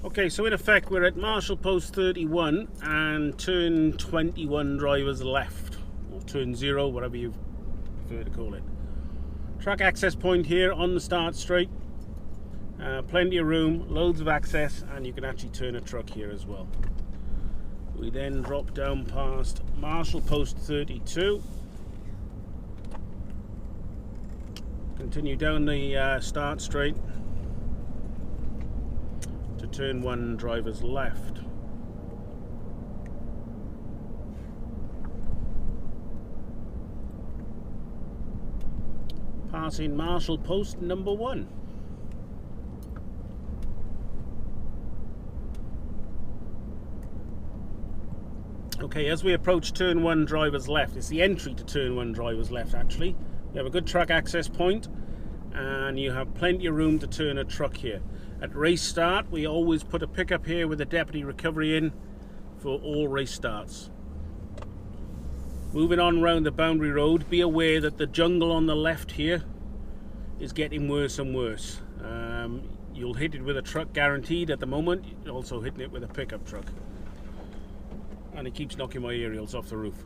Okay, so in effect we're at Marshall Post 31 and turn 21 drivers left, or turn 0, whatever you prefer to call it. Track access point here on the start straight. Plenty of room, loads of access, and you can actually turn a truck here as well. We then drop down past Marshall Post 32. Continue down the start straight to turn 1 drivers left. Passing Marshall Post number 1. Okay, as we approach turn 1 drivers left, it's the entry to turn 1 drivers left actually. You have a good track access point and you have plenty of room to turn a truck here. At race start, we always put a pickup here with a deputy recovery in for all race starts. Moving on round the boundary road, be aware that the jungle on the left here is getting worse and worse. You'll hit it with a truck guaranteed at the moment. You're also hitting it with a pickup truck. And it keeps knocking my aerials off the roof.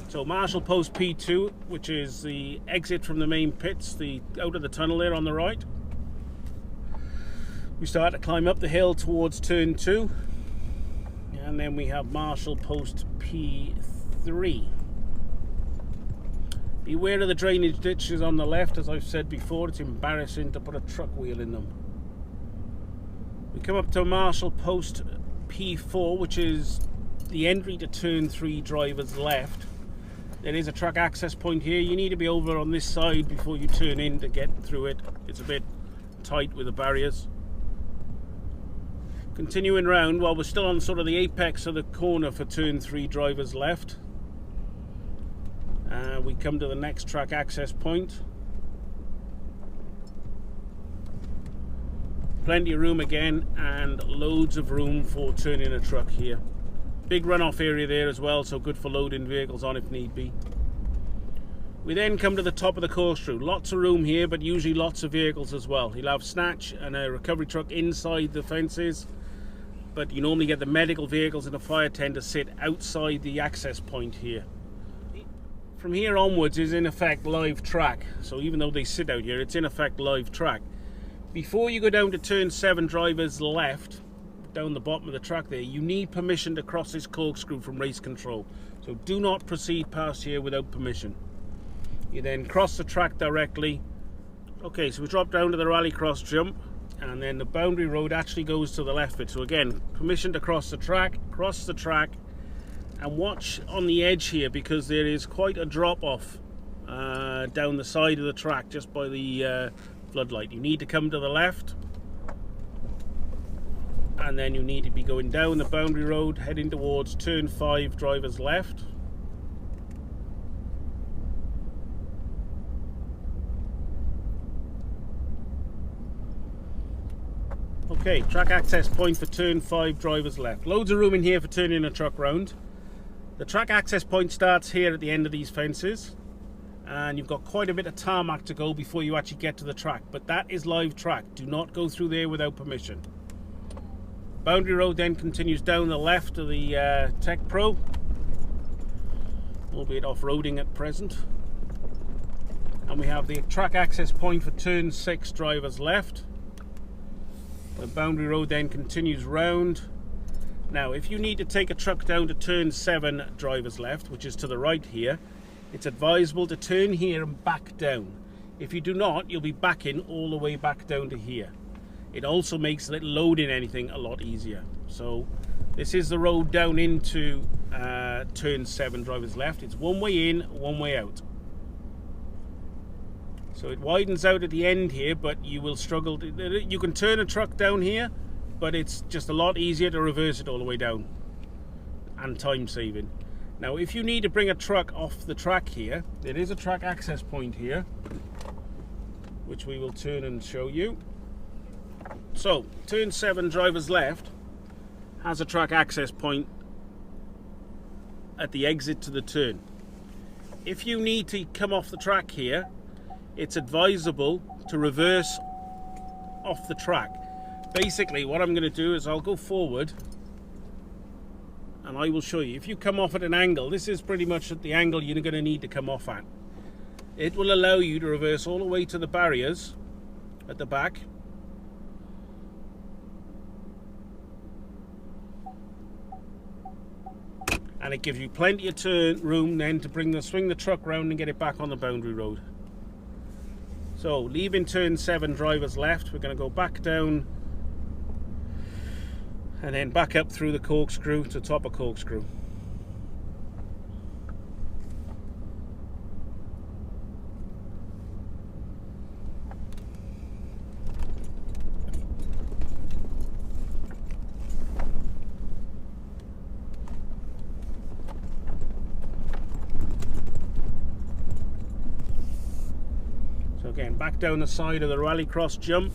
So Marshall Post P2, which is the exit from the main pits, out of the tunnel there on the right. We start to climb up the hill towards turn 2. And then we have Marshall Post P3. Beware of the drainage ditches on the left. As I've said before, it's embarrassing to put a truck wheel in them. We come up to Marshall Post P4, which is the entry to turn 3 drivers left. There is a truck access point here. You need to be over on this side before you turn in to get through it. It's a bit tight with the barriers. Continuing round, while we're still on sort of the apex of the corner for turn 3 drivers left, we come to the next track access point. Plenty of room again, and loads of room for turning a truck here. Big runoff area there as well, so good for loading vehicles on if need be. We then come to the top of the corkscrew. Lots of room here, but usually lots of vehicles as well. You'll have Snatch and a recovery truck inside the fences, but you normally get the medical vehicles and the fire tender sit outside the access point here. From here onwards is in effect live track, so even though they sit out here, it's in effect live track. Before you go down to turn 7 drivers left, down the bottom of the track there, you need permission to cross this corkscrew from race control. So do not proceed past here without permission. You then cross the track directly. Okay, so we drop down to the rallycross jump, and then the boundary road actually goes to the left bit. So again, permission to cross the track, and watch on the edge here because there is quite a drop off down the side of the track just by the floodlight. You need to come to the left, and then you need to be going down the boundary road heading towards turn 5 drivers left. Okay, track access point for turn 5 drivers left. Loads of room in here for turning a truck round. The track access point starts here at the end of these fences, and you've got quite a bit of tarmac to go before you actually get to the track, but that is live track. Do not go through there without permission. Boundary road then continues down the left of the Tech Pro, albeit off-roading at present. And we have the track access point for turn 6 drivers left. The boundary road then continues round. Now, if you need to take a truck down to turn 7 drivers left, which is to the right here, it's advisable to turn here and back down. If you do not, you'll be backing all the way back down to here. It also makes loading anything a lot easier. So this is the road down into turn 7 drivers left. It's one way in, one way out. So it widens out at the end here, but you will struggle you can turn a truck down here, but it's just a lot easier to reverse it all the way down, and time saving. Now if you need to bring a truck off the track here, there is a track access point here, which we will turn and show you. So turn 7 drivers left has a track access point at the exit to the turn. If you need to come off the track here, it's advisable to reverse off the track. basically what I'm going to do is I'll go forward and I will show you. If you come off at an angle, this is pretty much at the angle you're going to need to come off at. It will allow you to reverse all the way to the barriers at the back. And it gives you plenty of room then to swing the truck round and get it back on the boundary road. So leaving turn 7, drivers left, we're going to go back down and then back up through the corkscrew to top of corkscrew. So again, back down the side of the rallycross jump.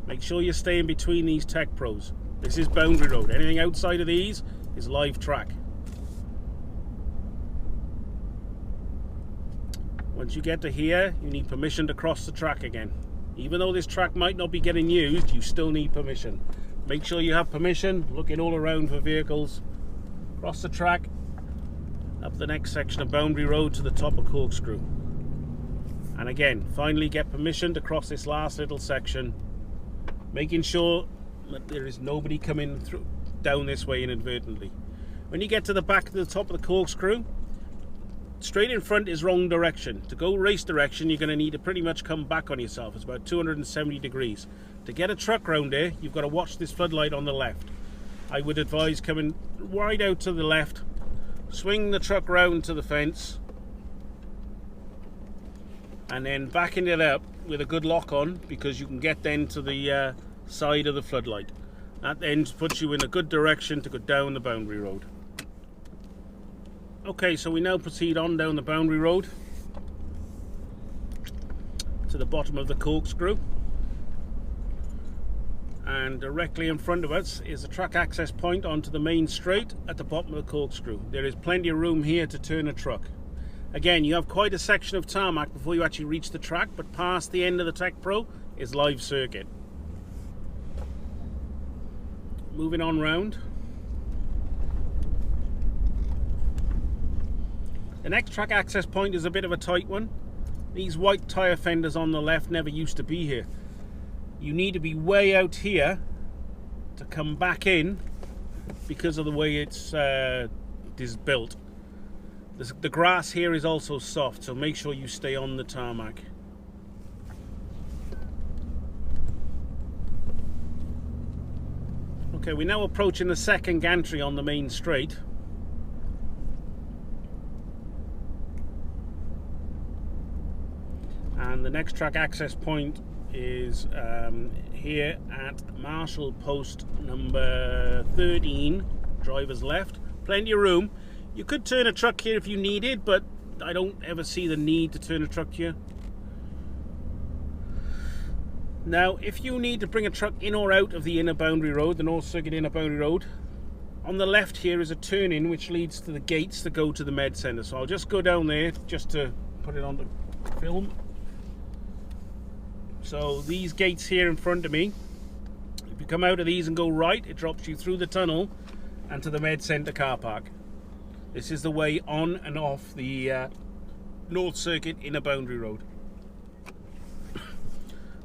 Make sure you stay in between these Tech Pros. This is boundary road. Anything outside of these is live track. Once you get to here, you need permission to cross the track again. Even though this track might not be getting used, you still need permission. Make sure you have permission, looking all around for vehicles. Cross the track, up the next section of boundary road to the top of corkscrew. And again, finally get permission to cross this last little section, making sure that there is nobody coming through down this way inadvertently. When you get to the back of the top of the corkscrew, straight in front is wrong direction. To go race direction, you're going to need to pretty much come back on yourself. It's about 270 degrees. To get a truck round there, you've got to watch this floodlight on the left. I would advise coming right out to the left, swing the truck round to the fence, and then backing it up with a good lock on, because you can get then to the side of the floodlight. That then puts you in a good direction to go down the boundary road. Okay, so we now proceed on down the boundary road to the bottom of the corkscrew, and directly in front of us is the track access point onto the main straight at the bottom of the corkscrew. There is plenty of room here to turn a truck. Again, you have quite a section of tarmac before you actually reach the track, but past the end of the Tech Pro is live circuit. Moving on round. The next track access point is a bit of a tight one. These white tyre fenders on the left never used to be here. You need to be way out here to come back in because of the way it's built. The grass here is also soft, so make sure you stay on the tarmac. Okay, we're now approaching the second gantry on the main straight. And the next track access point is here at Marshall post number 13, drivers left. Plenty of room. You could turn a truck here if you needed, but I don't ever see the need to turn a truck here. Now, if you need to bring a truck in or out of the inner boundary road, the North Circuit inner boundary road, on the left here is a turn-in which leads to the gates that go to the med centre. So I'll just go down there just to put it on the film. So these gates here in front of me, if you come out of these and go right, it drops you through the tunnel and to the med centre car park. This is the way on and off the North Circuit inner boundary road.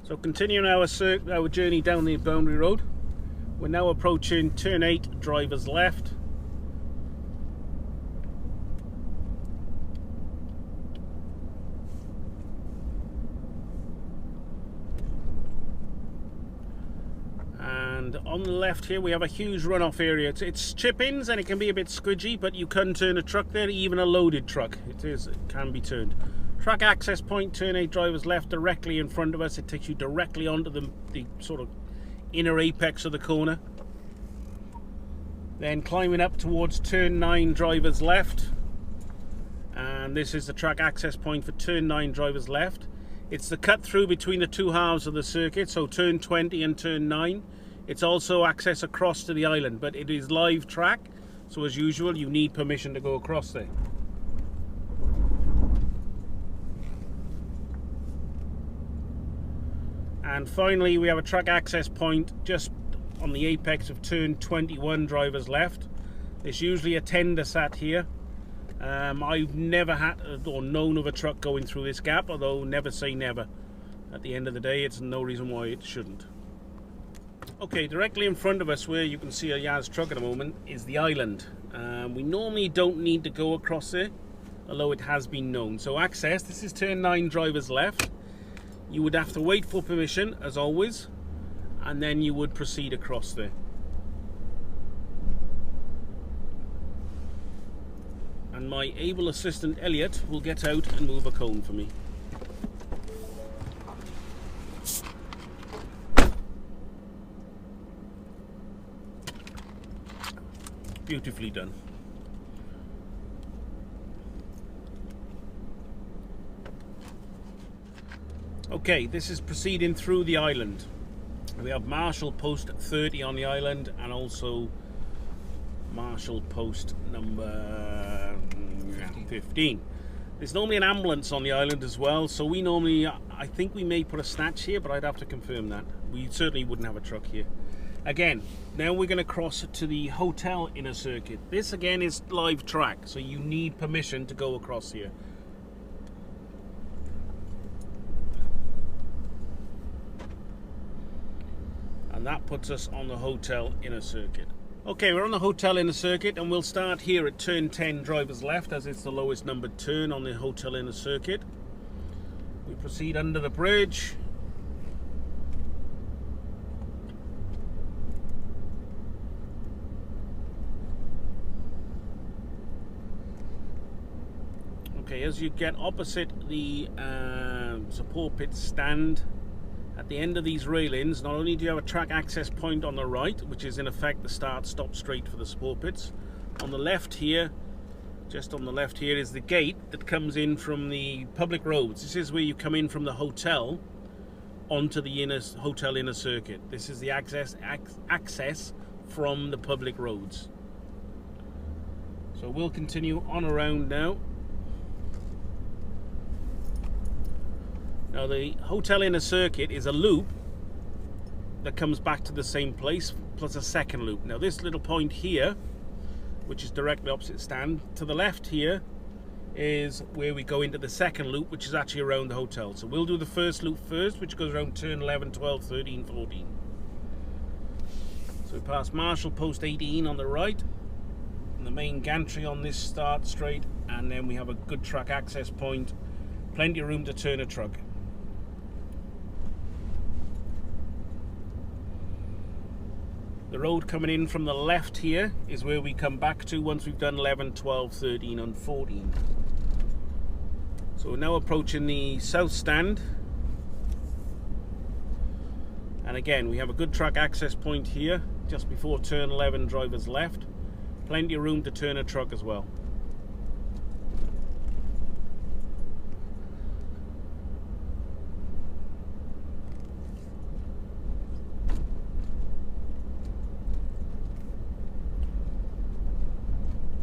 So continuing our journey down the boundary road, we're now approaching turn 8, drivers left. And on the left here we have a huge runoff area. It's chip-ins and it can be a bit squidgy, but you can turn a truck there, even a loaded truck. It can be turned. Track access point, turn 8, drivers left, directly in front of us. It takes you directly onto the sort of inner apex of the corner. Then climbing up towards turn 9, drivers left. And this is the track access point for turn 9, drivers left. It's the cut through between the two halves of the circuit, so turn 20 and turn 9. It's also access across to the island, but it is live track, so as usual you need permission to go across there. And finally, we have a track access point just on the apex of turn 21, drivers left. There's usually a tender sat here. I've never had or known of a truck going through this gap, although never say never. At the end of the day, it's no reason why it shouldn't. Okay, directly in front of us, where you can see a Yaz truck at the moment, is the island. We normally don't need to go across there, although it has been known. So access, this is turn 9, drivers left. You would have to wait for permission, as always, and then you would proceed across there. And my able assistant Elliot will get out and move a cone for me. Beautifully done. Okay, this is proceeding through the island. We have Marshall post 30 on the island, and also Marshall post number 15. There's normally an ambulance on the island as well, so we normally, I think we may put a Snatch here, but I'd have to confirm that. We certainly wouldn't have a truck here. Again, now we're going to cross to the hotel inner circuit. This again is live track, so you need permission to go across here. And that puts us on the hotel inner circuit. Okay, we're on the hotel inner circuit, and we'll start here at turn 10, drivers left, as it's the lowest numbered turn on the hotel inner circuit. We proceed under the bridge. Okay, as you get opposite the support pit stand, at the end of these railings, not only do you have a track access point on the right, which is in effect the start-stop straight for the support pits, on the left here, just on the left here, is the gate that comes in from the public roads. This is where you come in from the hotel onto the hotel inner circuit. This is the access from the public roads. So we'll continue on around now. Now the hotel inner circuit is a loop that comes back to the same place, plus a second loop. Now this little point here, which is directly opposite stand, to the left here is where we go into the second loop, which is actually around the hotel. So we'll do the first loop first, which goes around turn 11, 12, 13, 14. So we pass Marshall post 18 on the right, and the main gantry on this start straight, and then we have a good track access point, plenty of room to turn a truck. The road coming in from the left here is where we come back to once we've done 11, 12, 13 and 14. So we're now approaching the south stand. And again, we have a good track access point here, just before turn 11, drivers left. Plenty of room to turn a truck as well.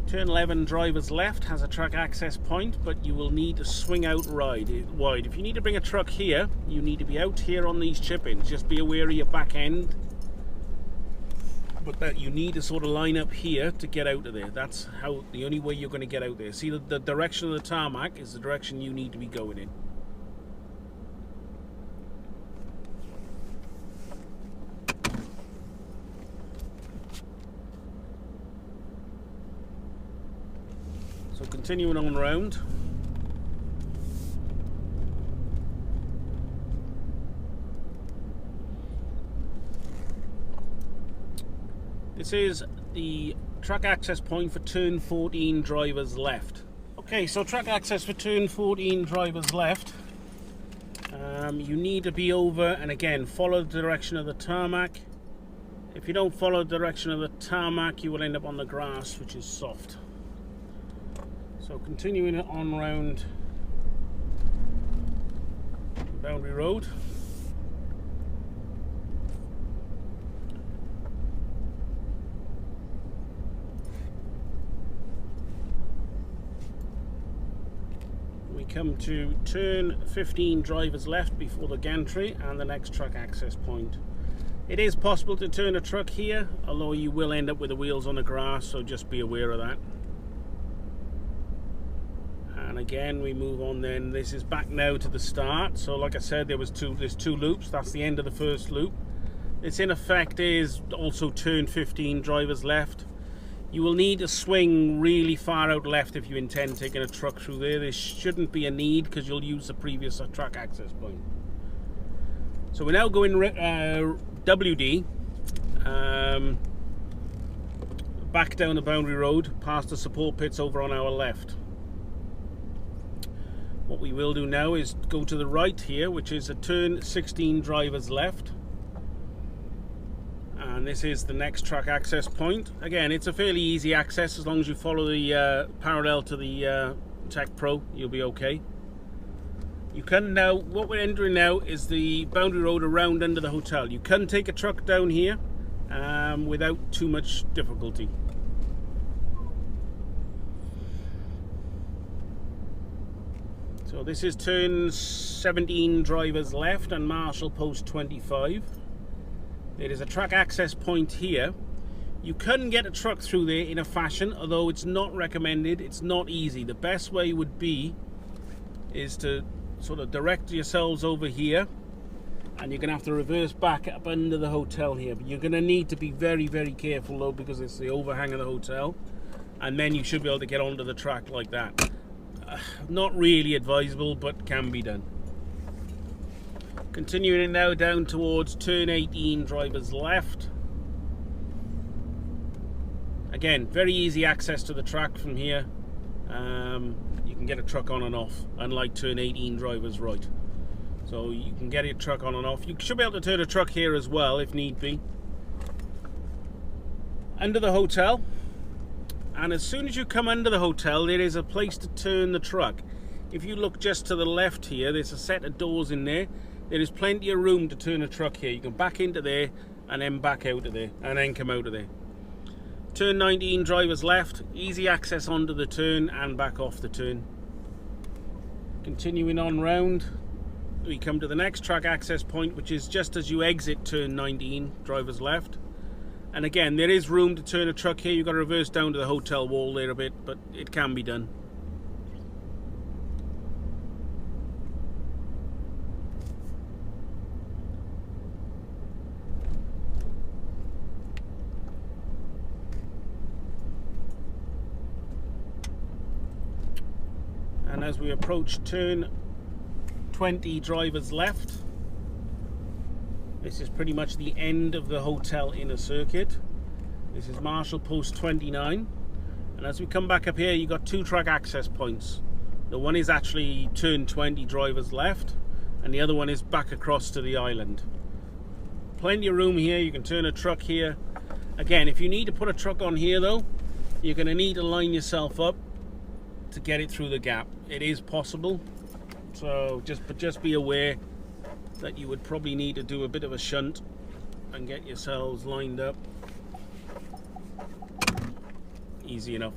Turn 11, drivers left, has a track access point, but you will need to swing out wide. If you need to bring a truck here, you need to be out here on these chip-ins. Just be aware of your back end. But that you need to sort of line up here to get out of there. That's how the only way you're going to get out there. See, the direction of the tarmac is the direction you need to be going in. So continuing on round. This is the track access point for turn 14, drivers left. Okay, so track access for turn 14, drivers left. You need to be over, and again, follow the direction of the tarmac. If you don't follow the direction of the tarmac, you will end up on the grass, which is soft. So continuing on round Boundary Road. We come to turn 15 drivers left before the gantry and the next truck access point. It is possible to turn a truck here, although you will end up with the wheels on the grass, so just be aware of that. And again we move on then. This is back now to the start. So like I said, there's two loops. That's the end of the first loop. This in effect is also turn 15 drivers left. You will need to swing really far out left if you intend taking a truck through there. There shouldn't be a need because you'll use the previous truck access point. So we're now going WD, back down the boundary road past the support pits over on our left. What we will do now is go to the right here, which is a turn 16 drivers left. And this is the next truck access point. Again, it's a fairly easy access as long as you follow the parallel to the Tech Pro, you'll be okay. You can now, what we're entering now is the boundary road around under the hotel. You can take a truck down here without too much difficulty. So this is turn 17 drivers left and Marshall post 25. There is a truck access point here. You can get a truck through there in a fashion, although it's not recommended. It's not easy. The best way would be is to sort of direct yourselves over here, and you're going to have to reverse back up under the hotel here. But you're going to need to be very, very careful though, because it's the overhang of the hotel, and then you should be able to get onto the track like that. Not really advisable, but can be done. Continuing now down towards turn 18 drivers left. Again, very easy access to the track from here. You can get a truck on and off, unlike turn 18 drivers right. So you can get a truck on and off. You should be able to turn a truck here as well if need be. Under the hotel. And as soon as you come under the hotel, there is a place to turn the truck. If you look just to the left here, there's a set of doors in there. There is plenty of room to turn a truck here. You can back into there and then back out of there and then come out of there. Turn 19 drivers left, easy access onto the turn and back off the turn. Continuing on round, we come to the next track access point, which is just as you exit turn 19 drivers left. And again, there is room to turn a truck here. You've got to reverse down to the hotel wall there a bit, but it can be done. And as we approach turn 20 drivers left, this is pretty much the end of the hotel inner circuit. This is Marshall post 29. And as we come back up here, you've got two track access points. The one is actually turn 20 drivers left, and the other one is back across to the island. Plenty of room here. You can turn a truck here. Again, if you need to put a truck on here though, you're going to need to line yourself up to get it through the gap. It is possible, so just be aware that you would probably need to do a bit of a shunt and get yourselves lined up. Easy enough.